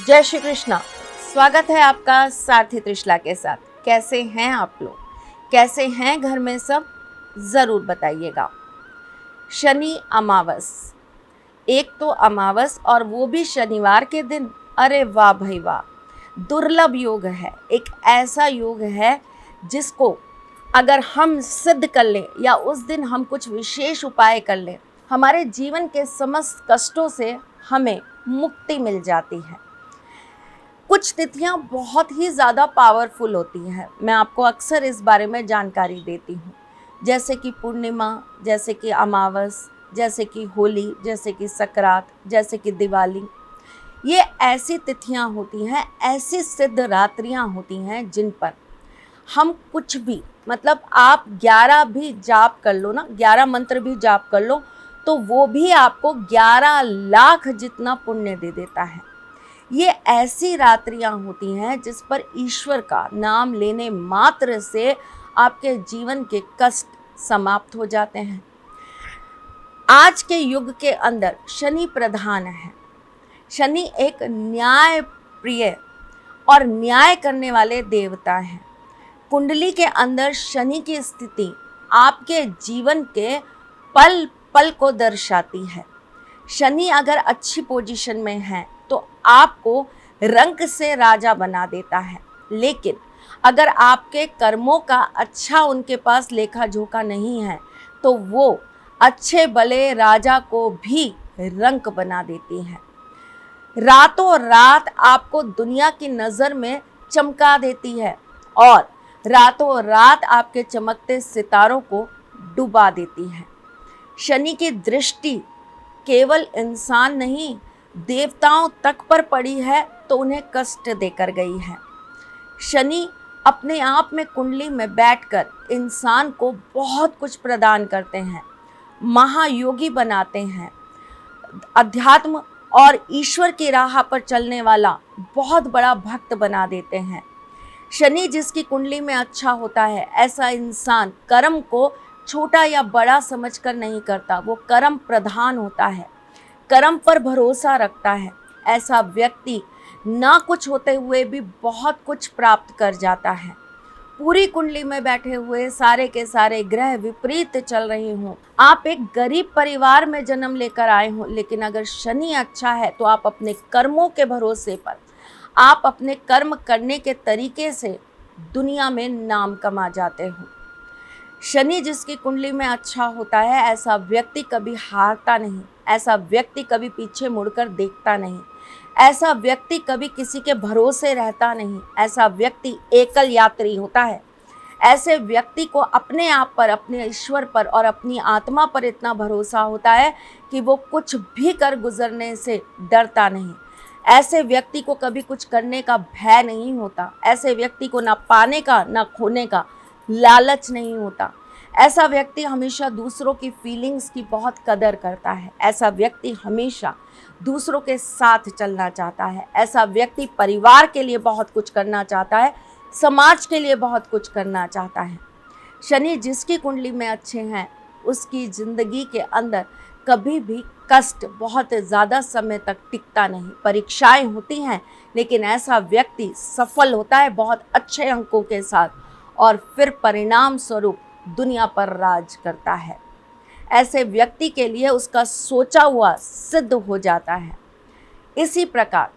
जय श्री कृष्णा। स्वागत है आपका सारथी त्रिशला के साथ। कैसे हैं आप लोग, कैसे हैं घर में सब, ज़रूर बताइएगा। शनि अमावस, एक तो अमावस और वो भी शनिवार के दिन। अरे वाह भाई वाह, दुर्लभ योग है। एक ऐसा योग है जिसको अगर हम सिद्ध कर लें या उस दिन हम कुछ विशेष उपाय कर लें, हमारे जीवन के समस्त कष्टों से हमें मुक्ति मिल जाती है। कुछ तिथियां बहुत ही ज़्यादा पावरफुल होती हैं। मैं आपको अक्सर इस बारे में जानकारी देती हूँ, जैसे कि पूर्णिमा, जैसे कि अमावस, जैसे कि होली, जैसे कि सकरात, जैसे कि दिवाली। ये ऐसी तिथियां होती हैं, ऐसी सिद्ध रात्रियां होती हैं जिन पर हम कुछ भी, मतलब आप 11 भी जाप कर लो ना, 11 मंत्र भी जाप कर लो तो वो भी आपको 11 लाख जितना पुण्य दे देता है। ये ऐसी रात्रियां होती हैं जिस पर ईश्वर का नाम लेने मात्र से आपके जीवन के कष्ट समाप्त हो जाते हैं। आज के युग के अंदर शनि प्रधान है। शनि एक न्याय प्रिय और न्याय करने वाले देवता हैं। कुंडली के अंदर शनि की स्थिति आपके जीवन के पल पल को दर्शाती है। शनि अगर अच्छी पोजीशन में है तो आपको रंक से राजा बना देता है, लेकिन अगर आपके कर्मों का अच्छा उनके पास लेखा जोखा नहीं है तो वो अच्छे भले राजा को भी रंक बना देती है। रातों रात आपको दुनिया की नज़र में चमका देती है और रातों रात आपके चमकते सितारों को डुबा देती है। शनि की दृष्टि केवल इंसान नहीं, देवताओं तक पर पड़ी है तो उन्हें कष्ट देकर गई है। शनि अपने आप में कुंडली में बैठकर इंसान को बहुत कुछ प्रदान करते हैं, महायोगी बनाते हैं, अध्यात्म और ईश्वर की राह पर चलने वाला बहुत बड़ा भक्त बना देते हैं। शनि जिसकी कुंडली में अच्छा होता है, ऐसा इंसान कर्म को छोटा या बड़ा समझकर नहीं करता, वो कर्म प्रधान होता है, कर्म पर भरोसा रखता है। ऐसा व्यक्ति ना कुछ होते हुए भी बहुत कुछ प्राप्त कर जाता है। पूरी कुंडली में बैठे हुए सारे के सारे ग्रह विपरीत चल रहे हों, आप एक गरीब परिवार में जन्म लेकर आए हों, लेकिन अगर शनि अच्छा है तो आप अपने कर्मों के भरोसे पर, आप अपने कर्म करने के तरीके से दुनिया में नाम कमा जाते हो। शनि जिसकी कुंडली में अच्छा होता है, ऐसा व्यक्ति कभी हारता नहीं, ऐसा व्यक्ति कभी पीछे मुड़कर देखता नहीं, ऐसा व्यक्ति कभी किसी के भरोसे रहता नहीं, ऐसा व्यक्ति एकल यात्री होता है। ऐसे व्यक्ति को अपने आप पर, अपने ईश्वर पर और अपनी आत्मा पर इतना भरोसा होता है कि वो कुछ भी कर गुजरने से डरता नहीं। ऐसे व्यक्ति को कभी कुछ करने का भय नहीं होता। ऐसे व्यक्ति को ना पाने का ना खोने का लालच नहीं होता। ऐसा व्यक्ति हमेशा दूसरों की फीलिंग्स की बहुत कदर करता है। ऐसा व्यक्ति हमेशा दूसरों के साथ चलना चाहता है। ऐसा व्यक्ति परिवार के लिए बहुत कुछ करना चाहता है, समाज के लिए बहुत कुछ करना चाहता है। शनि जिसकी कुंडली में अच्छे हैं, उसकी ज़िंदगी के अंदर कभी भी कष्ट बहुत ज़्यादा समय तक टिकता नहीं। परीक्षाएं होती हैं, लेकिन ऐसा व्यक्ति सफल होता है बहुत अच्छे अंकों के साथ और फिर परिणाम स्वरूप दुनिया पर राज करता है। ऐसे व्यक्ति के लिए उसका सोचा हुआ सिद्ध हो जाता है। इसी प्रकार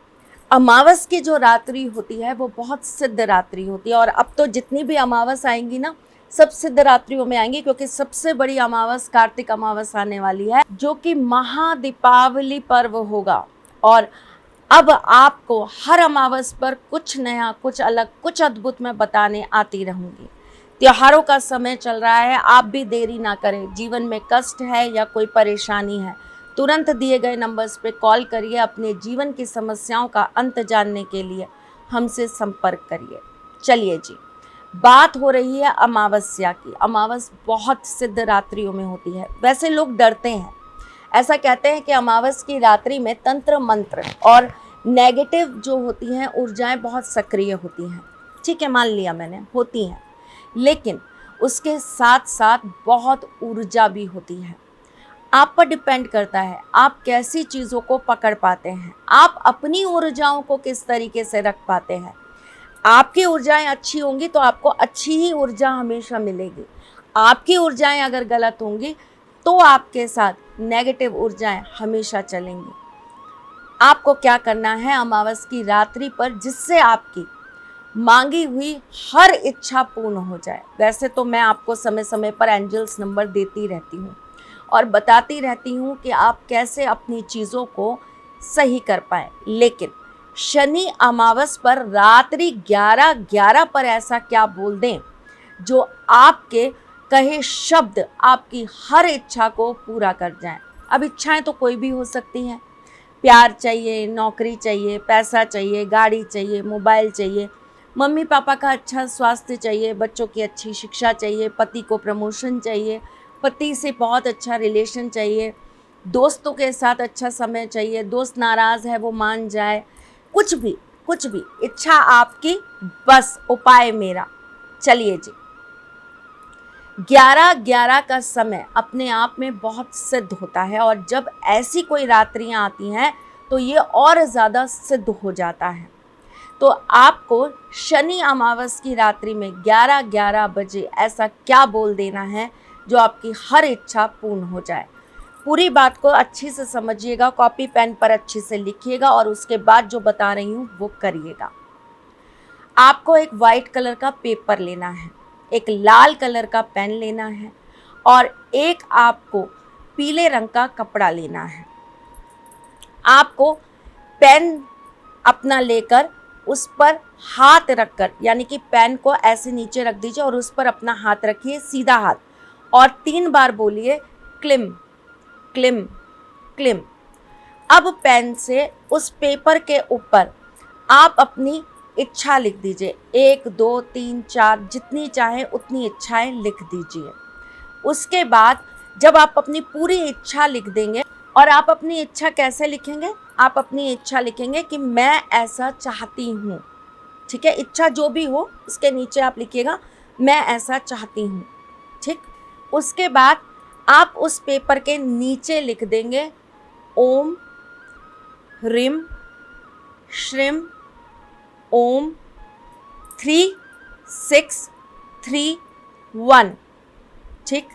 अमावस की जो रात्रि होती है वो बहुत सिद्ध रात्रि होती है, और अब तो जितनी भी अमावस आएंगी ना, सब सिद्ध रात्रियों में आएंगी, क्योंकि सबसे बड़ी अमावस कार्तिक अमावस आने वाली है, जो कि महादीपावली पर्व होगा। और अब आपको हर अमावस पर कुछ नया, कुछ अलग, कुछ अद्भुत मैं बताने आती रहूँगी। त्योहारों का समय चल रहा है, आप भी देरी ना करें। जीवन में कष्ट है या कोई परेशानी है, तुरंत दिए गए नंबर्स पे कॉल करिए। अपने जीवन की समस्याओं का अंत जानने के लिए हमसे संपर्क करिए। चलिए जी, बात हो रही है अमावस्या की। अमावस बहुत सिद्ध रात्रियों में होती है। वैसे लोग डरते हैं, ऐसा कहते हैं कि अमावस की रात्रि में तंत्र मंत्र और नेगेटिव जो होती हैं ऊर्जाएं बहुत सक्रिय होती हैं। ठीक है, मान लिया मैंने, होती हैं, लेकिन उसके साथ साथ बहुत ऊर्जा भी होती है। आप पर डिपेंड करता है आप कैसी चीज़ों को पकड़ पाते हैं, आप अपनी ऊर्जाओं को किस तरीके से रख पाते हैं। आपकी ऊर्जाएं अच्छी होंगी तो आपको अच्छी ही ऊर्जा हमेशा मिलेगी। आपकी ऊर्जाएं अगर गलत होंगी तो आपके साथ नेगेटिव ऊर्जाएं हमेशा चलेंगी। आपको क्या करना है अमावस की रात्रि पर, जिससे आपकी मांगी हुई हर इच्छा पूर्ण हो जाए। वैसे तो मैं आपको समय समय पर एंजल्स नंबर देती रहती हूँ और बताती रहती हूँ कि आप कैसे अपनी चीज़ों को सही कर पाएँ, लेकिन शनि अमावस पर रात्रि 11:11 पर ऐसा क्या बोल दें जो आपके कहे शब्द आपकी हर इच्छा को पूरा कर जाएं। अब इच्छाएं तो कोई भी हो सकती हैं, प्यार चाहिए, नौकरी चाहिए, पैसा चाहिए, गाड़ी चाहिए, मोबाइल चाहिए, मम्मी पापा का अच्छा स्वास्थ्य चाहिए, बच्चों की अच्छी शिक्षा चाहिए, पति को प्रमोशन चाहिए, पति से बहुत अच्छा रिलेशन चाहिए, दोस्तों के साथ अच्छा समय चाहिए, दोस्त नाराज़ है वो मान जाए, कुछ भी इच्छा आपकी, बस उपाय मेरा। चलिए जी, 11:11 का समय अपने आप में बहुत सिद्ध होता है और जब ऐसी कोई रात्रियां आती हैं तो ये और ज़्यादा सिद्ध हो जाता है। तो आपको शनि अमावस की रात्रि में 11:11 बजे ऐसा क्या बोल देना है जो आपकी हर इच्छा पूर्ण हो जाए। पूरी बात को अच्छी से समझिएगा, कॉपी पेन पर अच्छे से लिखिएगा और उसके बाद जो बता रही हूँ वो करिएगा। आपको एक वाइट कलर का पेपर लेना है, एक लाल कलर का पेन लेना है और एक आपको पीले रंग का कपड़ा लेना है। आपको पेन अपना लेकर उस पर हाथ रखकर, यानी कि पेन को ऐसे नीचे रख दीजिए और उस पर अपना हाथ रखिए, सीधा हाथ, और 3 बार बोलिए क्लिम क्लिम क्लिम। अब पेन से उस पेपर के ऊपर आप अपनी इच्छा लिख दीजिए, 1 2 3 4 जितनी चाहे उतनी इच्छाएं लिख दीजिए। उसके बाद जब आप अपनी पूरी इच्छा लिख देंगे, और आप अपनी इच्छा कैसे लिखेंगे, आप अपनी इच्छा लिखेंगे कि मैं ऐसा चाहती हूँ, ठीक है। इच्छा जो भी हो उसके नीचे आप लिखिएगा मैं ऐसा चाहती हूँ, ठीक। उसके बाद आप उस पेपर के नीचे लिख देंगे ओम ह्रीम श्रीम ओम 3 6 3 1, ठीक।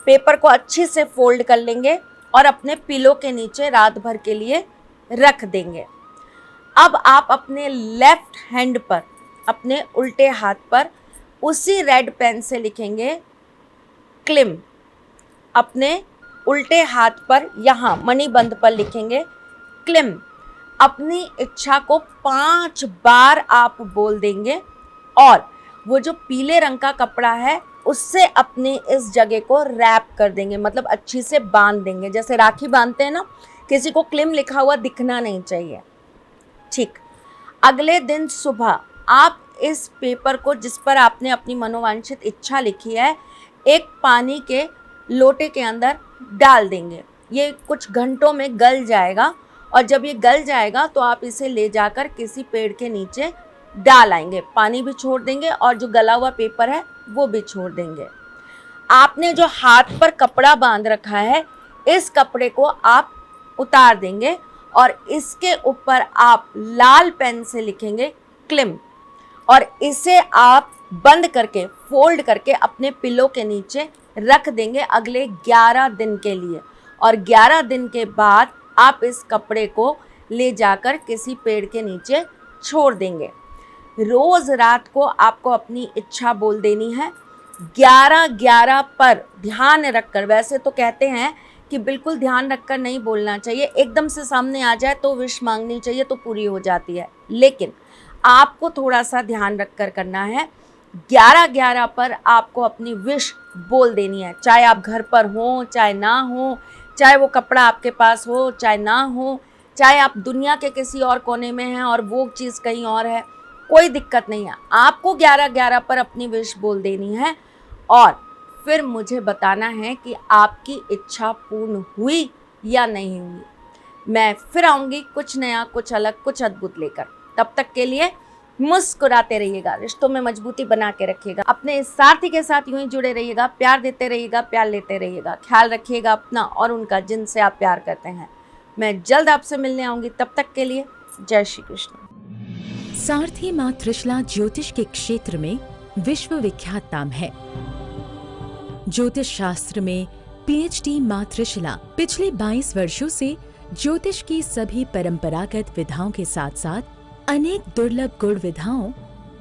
पेपर को अच्छे से फोल्ड कर लेंगे और अपने पिलो के नीचे रात भर के लिए रख देंगे। अब आप अपने लेफ्ट हैंड पर, अपने उल्टे हाथ पर उसी रेड पेन से लिखेंगे क्लिम। अपने उल्टे हाथ पर यहाँ मणिबंध पर लिखेंगे क्लिम। अपनी इच्छा को 5 बार आप बोल देंगे और वो जो पीले रंग का कपड़ा है उससे अपने इस जगह को रैप कर देंगे, मतलब अच्छी से बांध देंगे, जैसे राखी बांधते हैं ना, किसी को क्लिम लिखा हुआ दिखना नहीं चाहिए, ठीक। अगले दिन सुबह आप इस पेपर को, जिस पर आपने अपनी मनोवांछित इच्छा लिखी है, एक पानी के लोटे के अंदर डाल देंगे। ये कुछ घंटों में गल जाएगा और जब ये गल जाएगा तो आप इसे ले जाकर किसी पेड़ के नीचे डाल आएंगे, पानी भी छोड़ देंगे और जो गला हुआ पेपर है वो भी छोड़ देंगे। आपने जो हाथ पर कपड़ा बांध रखा है, इस कपड़े को आप उतार देंगे और इसके ऊपर आप लाल पेन से लिखेंगे क्लिम और इसे आप बंद करके, फोल्ड करके अपने पिलो के नीचे रख देंगे अगले 11 दिन के लिए। और 11 दिन के बाद आप इस कपड़े को ले जाकर किसी पेड़ के नीचे छोड़ देंगे। रोज़ रात को आपको अपनी इच्छा बोल देनी है 11:11 पर ध्यान रखकर। वैसे तो कहते हैं कि बिल्कुल ध्यान रखकर नहीं बोलना चाहिए, एकदम से सामने आ जाए तो विश मांगनी चाहिए तो पूरी हो जाती है, लेकिन आपको थोड़ा सा ध्यान रखकर करना है। 11:11 पर आपको अपनी विश बोल देनी है, चाहे आप घर पर हो चाहे ना हो, चाहे वो कपड़ा आपके पास हो चाहे ना हो, चाहे आप दुनिया के किसी और कोने में हैं और वो चीज़ कहीं और है, कोई दिक्कत नहीं है। आपको 11:11 पर अपनी विश बोल देनी है और फिर मुझे बताना है कि आपकी इच्छा पूर्ण हुई या नहीं हुई। मैं फिर आऊँगी कुछ नया, कुछ अलग, कुछ अद्भुत लेकर। तब तक के लिए मुस्कुराते रहिएगा, रिश्तों में मजबूती बना के रखिएगा, अपने साथी के साथ यूं ही जुड़े रहिएगा, प्यार देते रहिएगा, प्यार लेते रहिएगा, ख्याल रखिएगा अपना और उनका जिनसे आप प्यार करते हैं। मैं जल्द आपसे मिलने आऊंगी, तब तक के लिए जय श्री कृष्ण। सारथी मां त्रिशला ज्योतिष के क्षेत्र में विश्व विख्यात नाम है। ज्योतिष शास्त्र में पीएचडी मां त्रिशला पिछले 22 वर्षों से ज्योतिष की सभी परंपरागत विधाओं के साथ साथ अनेक दुर्लभ गुण विधाओं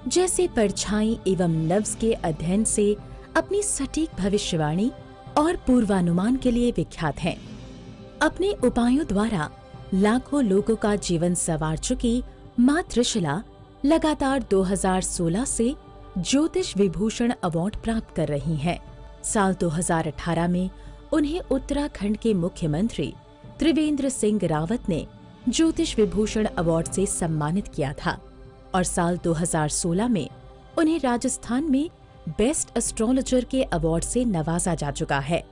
जैसे परछाई एवं नव्स के अध्ययन से अपनी सटीक भविष्यवाणी और पूर्वानुमान के लिए विख्यात हैं। अपने उपायों द्वारा लाखों लोगों का जीवन संवार चुकी मां त्रिशला लगातार 2016 से ज्योतिष विभूषण अवार्ड प्राप्त कर रही हैं। साल 2018 में उन्हें उत्तराखंड के मुख्यमंत्री त्रिवेंद्र सिंह रावत ने ज्योतिष विभूषण अवार्ड से सम्मानित किया था और साल 2016 में उन्हें राजस्थान में बेस्ट एस्ट्रोलॉजर के अवार्ड से नवाजा जा चुका है।